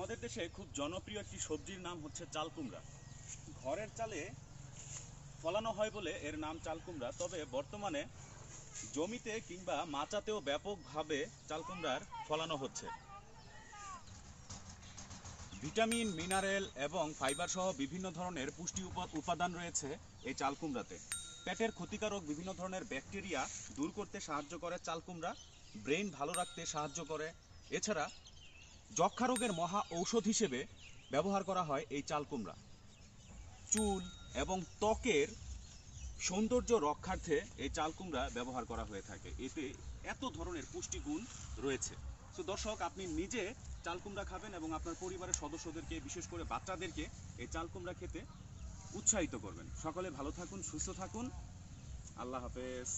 আমাদের দেশে খুব জনপ্রিয় একটি সবজির নাম হচ্ছে চাল কুমড়া। ঘরের চালে ফলানো হয় বলে এর নাম চাল কুমড়া। তবে বর্তমানে জমিতে কিংবা মাচাতেও ব্যাপকভাবে চাল কুমড়ার ফলানো হচ্ছে। ভিটামিন, মিনারেল এবং ফাইবার সহ বিভিন্ন ধরনের পুষ্টি উপাদান রয়েছে এই চাল কুমড়াতে। পেটের ক্ষতিকারক বিভিন্ন ধরনের ব্যাকটেরিয়া দূর করতে সাহায্য করে চাল কুমড়া। ব্রেন ভালো রাখতে সাহায্য করে। এছাড়া যক্ষ্মা রোগের মহা ঔষধ হিসেবে ব্যবহার করা হয় এই চাল কুমড়া। চুল এবং ত্বকের সৌন্দর্য রক্ষার্থে এই চাল কুমড়া ব্যবহার করা হয়ে থাকে। এতে এত ধরনের পুষ্টিগুণ রয়েছে। তো দর্শক, আপনি নিজে চাল কুমড়া খাবেন এবং আপনার পরিবারের সদস্যদেরকে, বিশেষ করে বাচ্চাদেরকে এই চাল কুমড়া খেতে উৎসাহিত করবেন। সকলে ভালো থাকুন, সুস্থ থাকুন। আল্লাহ হাফেজ।